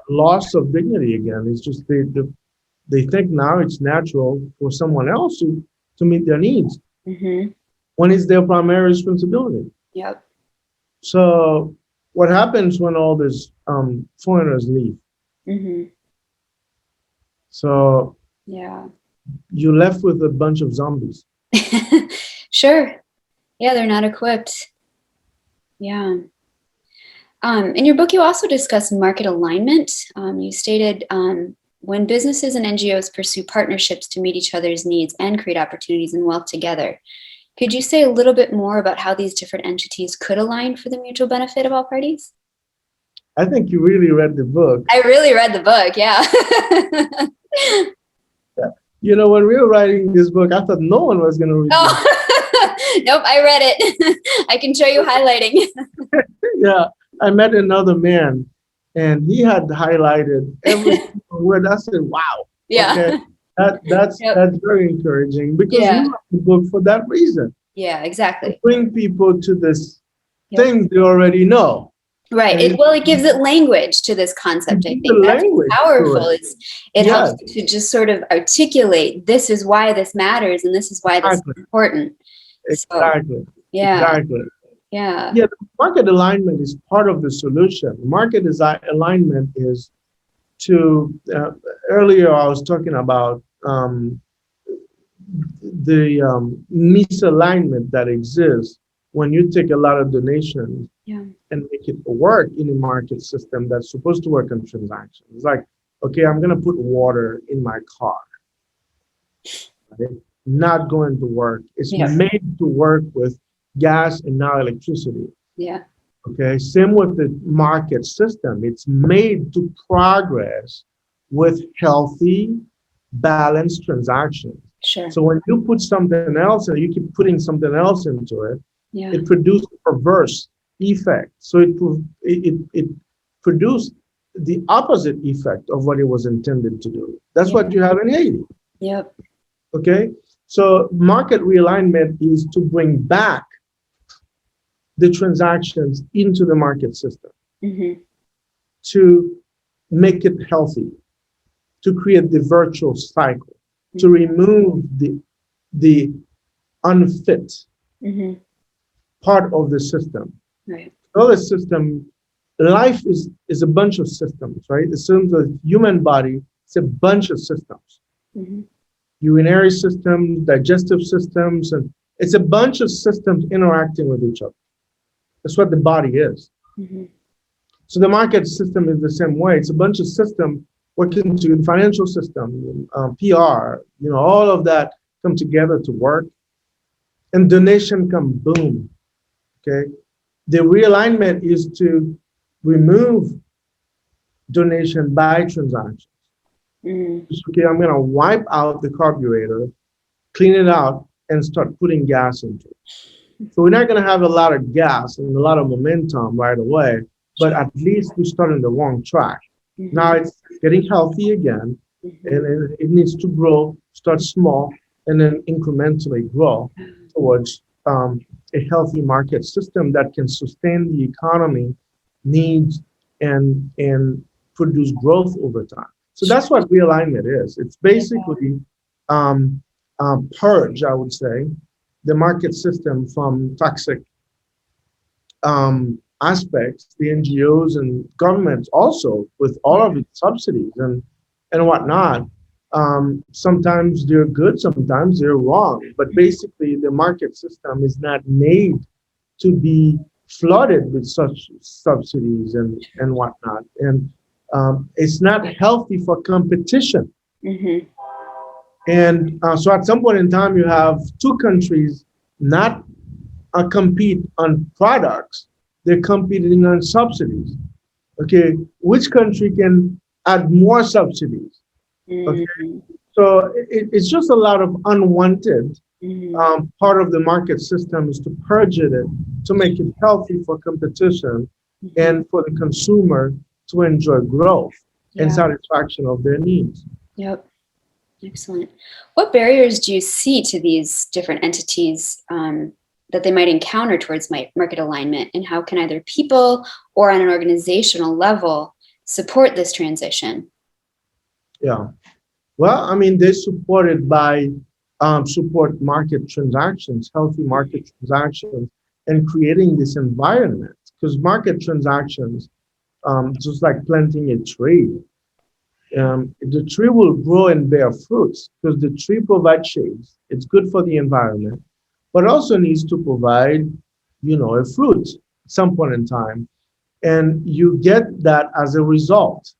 loss of dignity again. It's just they think now it's natural for someone else to meet their needs when it's their primary responsibility. Yep. So what happens when all these foreigners leave? So Yeah. you're left with a bunch of zombies. Sure. Yeah, they're not equipped. Yeah. In your book, you also discuss market alignment. You stated when businesses and NGOs pursue partnerships to meet each other's needs and create opportunities and wealth together. Could you say a little bit more about how these different entities could align for the mutual benefit of all parties? I think you really read the book. I really read the book, yeah. Yeah. You know, when we were writing this book, I thought no one was going to read it. Nope, I read it. I can show you highlighting. Yeah, I met another man, and he had highlighted every single word. I said, wow. Yeah. Okay. That's very encouraging because we wrote the book for that reason. Yeah, exactly. To bring people to this thing they already know. Right. It gives it language to this concept. I think that's powerful. It helps to just sort of articulate, this is why this matters and this is why this is important. Exactly. So, yeah. Exactly. Yeah. Yeah. Market alignment is part of the solution. Market alignment is to, earlier I was talking about the misalignment that exists when you take a lot of donations and make it work in a market system that's supposed to work on transactions. It's like, okay, I'm going to put water in my car. Right? Not going to work. It's made to work with gas and now electricity. Yeah. Okay. Same with the market system. It's made to progress with healthy, balanced transactions. Sure. So when you put something else and you keep putting something else into it, it produced a perverse effect. So it produced the opposite effect of what it was intended to do. That's what you have in Haiti. Yep. Okay. So market realignment is to bring back the transactions into the market system, to make it healthy, to create the virtual cycle, to remove the unfit part of the system. Right. All the system, life is a bunch of systems, right? The systems of the human body, it's a bunch of systems. Urinary systems, digestive systems, and it's a bunch of systems interacting with each other. That's what the body is. So the market system is the same way. It's a bunch of systems working to the financial system, PR, all of that come together to work. And donation come boom. Okay. The realignment is to remove donation by transactions. Okay, I'm going to wipe out the carburetor, clean it out, and start putting gas into it. So we're not going to have a lot of gas and a lot of momentum right away, but at least we start on the wrong track. Now it's getting healthy again, and it needs to grow, start small, and then incrementally grow towards a healthy market system that can sustain the economy needs and produce growth over time. So that's what realignment is. It's basically purge, I would say, the market system from toxic aspects, the NGOs and governments also with all of its subsidies and whatnot. Sometimes they're good, sometimes they're wrong, but basically the market system is not made to be flooded with such subsidies and whatnot. And it's not healthy for competition. And so at some point in time, you have two countries not compete on products, they're competing on subsidies. Okay, which country can add more subsidies? Okay, so it's just a lot of unwanted part of the market system is to purge it, to make it healthy for competition and for the consumer to enjoy growth and satisfaction of their needs. Yep. Excellent. What barriers do you see to these different entities that they might encounter towards market alignment, and how can either people or on an organizational level support this transition? Yeah. Well, I mean, they're supported by support market transactions, healthy market transactions, and creating this environment. Because market transactions, just like planting a tree, the tree will grow and bear fruits because the tree provides shades. It's good for the environment, but also needs to provide, a fruit at some point in time. And you get that as a result.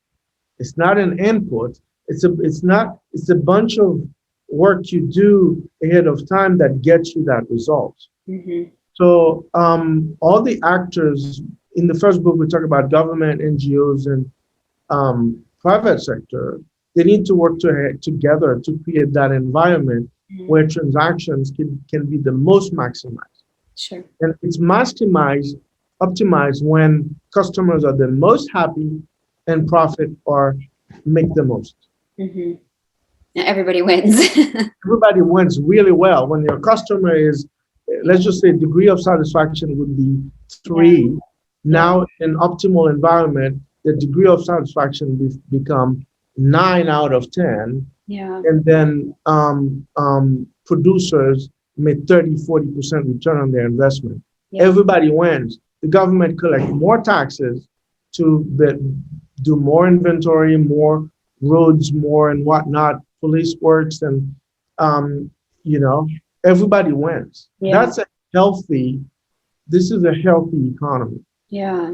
It's not an input. It's a bunch of work you do ahead of time that gets you that result. Mm-hmm. So all the actors in the first book, we talk about government, NGOs, and private sector. They need to work together to create that environment where transactions can be the most maximized. Sure. And it's optimized when customers are the most happy and profit or make the most. Mm-hmm. Now everybody wins. Everybody wins really well. When your customer is, let's just say, degree of satisfaction would be 3. Yeah. Now, in optimal environment, the degree of satisfaction become 9 out of 10. Yeah. And then producers made 30-40% return on their investment. Yeah. Everybody wins. The government collect more taxes to do more inventory, more roads, more and whatnot, police works, and everybody wins. Yeah. This is a healthy economy. Yeah.